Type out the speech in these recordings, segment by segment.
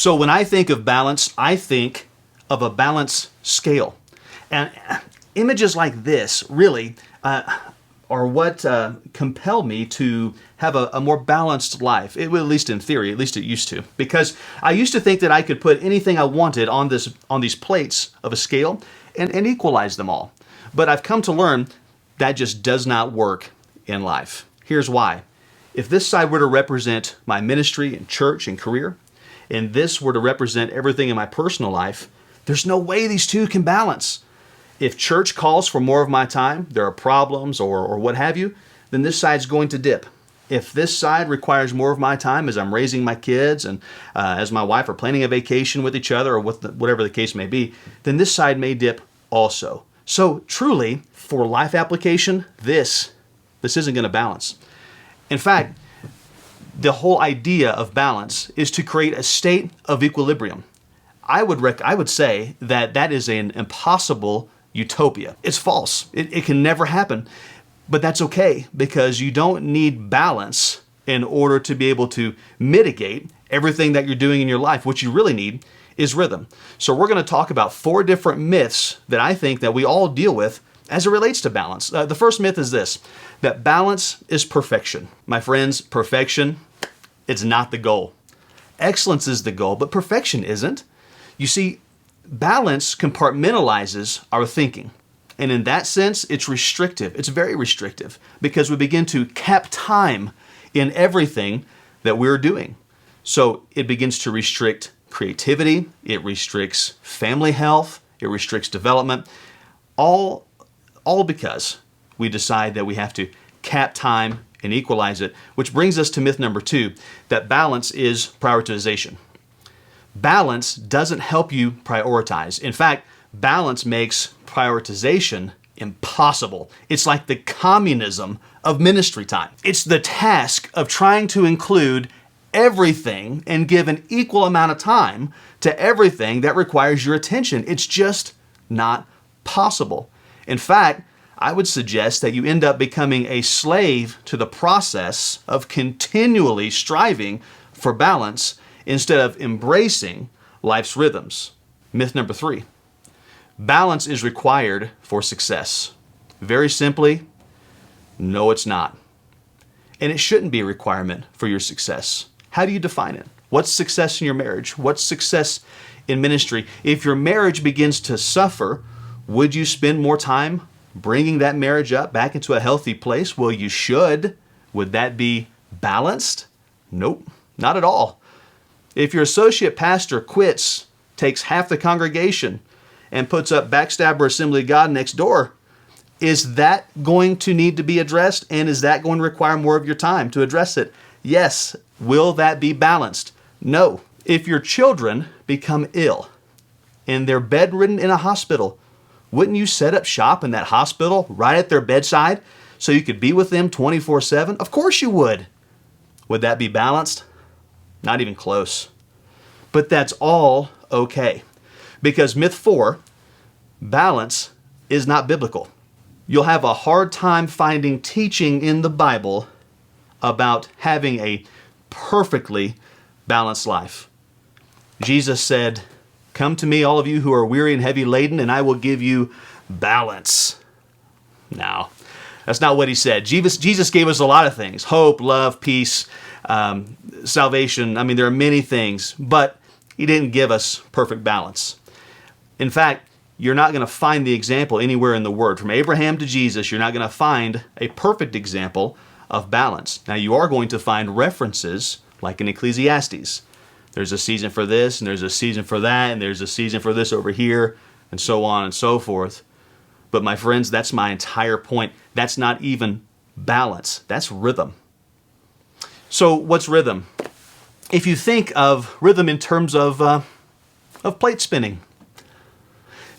So when I think of balance, I think of a balance scale. And images like this really are what compel me to have a more balanced life, at least in theory, at least it used to. Because I used to think that I could put anything I wanted on these plates of a scale and equalize them all. But I've come to learn that just does not work in life. Here's why. If this side were to represent my ministry and church and career, and this were to represent everything in my personal life, there's no way these two can balance. If church calls for more of my time, there are problems or what have you, then this side's going to dip. If this side requires more of my time as I'm raising my kids and as my wife are planning a vacation with each other or whatever the case may be, then this side may dip also. So truly, for life application, this isn't going to balance. In fact, the whole idea of balance is to create a state of equilibrium. I would say that is an impossible utopia. It's false. It can never happen. But that's okay, because you don't need balance in order to be able to mitigate everything that you're doing in your life. What you really need is rhythm. So we're going to talk about 4 different myths that I think that we all deal with as it relates to balance. The first myth is this, that balance is perfection. My friends, perfection, it's not the goal. Excellence is the goal, but perfection isn't. You see, balance compartmentalizes our thinking. And in that sense, it's restrictive. It's very restrictive because we begin to cap time in everything that we're doing. So it begins to restrict creativity, it restricts family health, it restricts development, all because we decide that we have to cap time and equalize it, which brings us to myth number 2, that balance is prioritization. Balance doesn't help you prioritize. In fact, balance makes prioritization impossible. It's like the communism of ministry time. It's the task of trying to include everything and give an equal amount of time to everything that requires your attention. It's just not possible. In fact, I would suggest that you end up becoming a slave to the process of continually striving for balance instead of embracing life's rhythms. Myth number 3, balance is required for success. Very simply, no, it's not. And it shouldn't be a requirement for your success. How do you define it? What's success in your marriage? What's success in ministry? If your marriage begins to suffer, would you spend more time bringing that marriage up back into a healthy place? Well, you should. Would that be balanced? Nope, not at all. If your associate pastor quits, takes half the congregation, and puts up Backstabber Assembly of God next door, is that going to need to be addressed? And is that going to require more of your time to address it? Yes. Will that be balanced? No. If your children become ill and they're bedridden in a hospital, wouldn't you set up shop in that hospital right at their bedside so you could be with them 24/7? Of course you would. Would that be balanced? Not even close. But that's all okay. Because myth 4, balance is not biblical. You'll have a hard time finding teaching in the Bible about having a perfectly balanced life. Jesus said, "Come to me, all of you who are weary and heavy laden, and I will give you balance." No, that's not what he said. Jesus gave us a lot of things: hope, love, peace, salvation. I mean, there are many things, but he didn't give us perfect balance. In fact, you're not going to find the example anywhere in the Word. From Abraham to Jesus, you're not going to find a perfect example of balance. Now, you are going to find references like in Ecclesiastes. There's a season for this, and there's a season for that, and there's a season for this over here, and so on and so forth. But my friends, that's my entire point. That's not even balance. That's rhythm. So what's rhythm? If you think of rhythm in terms of plate spinning.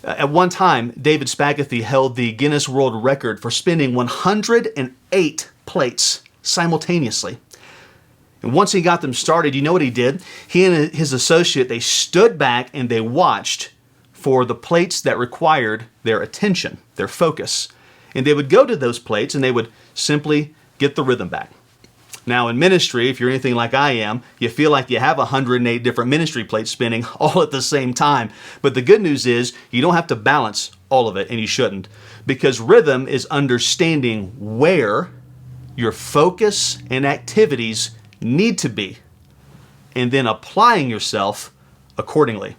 At one time, David Spaghetti held the Guinness World Record for spinning 108 plates simultaneously. And once he got them started, you know what he did? He and his associate, they stood back and they watched for the plates that required their attention, their focus. And they would go to those plates and they would simply get the rhythm back. Now in ministry, if you're anything like I am, you feel like you have 108 different ministry plates spinning all at the same time. But the good news is you don't have to balance all of it, and you shouldn't. Because rhythm is understanding where your focus and activities need to be, and then applying yourself accordingly.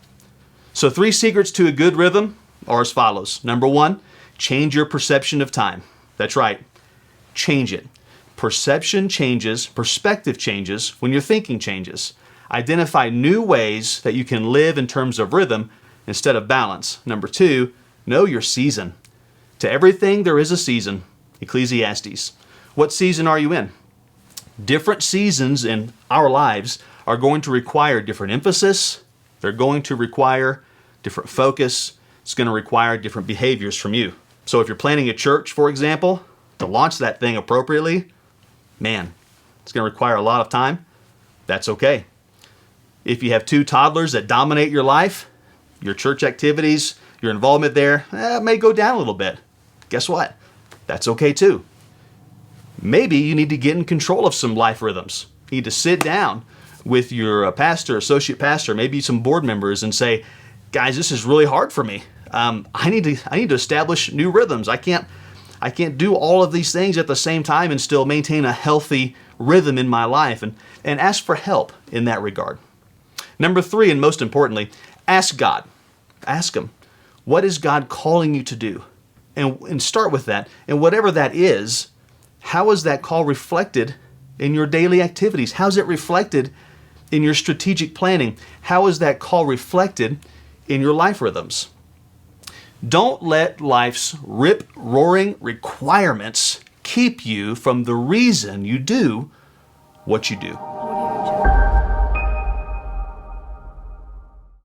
So 3 secrets to a good rhythm are as follows. Number 1, change your perception of time. That's right. Change it. Perception changes, perspective changes when your thinking changes. Identify new ways that you can live in terms of rhythm instead of balance. Number 2, know your season. To everything there is a season. Ecclesiastes. What season are you in? Different seasons in our lives are going to require different emphasis. They're going to require different focus. It's going to require different behaviors from you. So if you're planning a church, for example, to launch that thing appropriately, man, it's going to require a lot of time. That's okay. If you have 2 toddlers that dominate your life, your church activities, your involvement there may go down a little bit. Guess what? That's okay too. Maybe you need to get in control of some life rhythms. You need to sit down with your pastor, associate pastor, maybe some board members and say, guys, this is really hard for me. I need to establish new rhythms. I can't do all of these things at the same time and still maintain a healthy rhythm in my life, and ask for help in that regard. Number 3, and most importantly, ask God. Ask Him, what is God calling you to do? And start with that. And whatever that is, how is that call reflected in your daily activities? How is it reflected in your strategic planning? How is that call reflected in your life rhythms? Don't let life's rip-roaring requirements keep you from the reason you do what you do.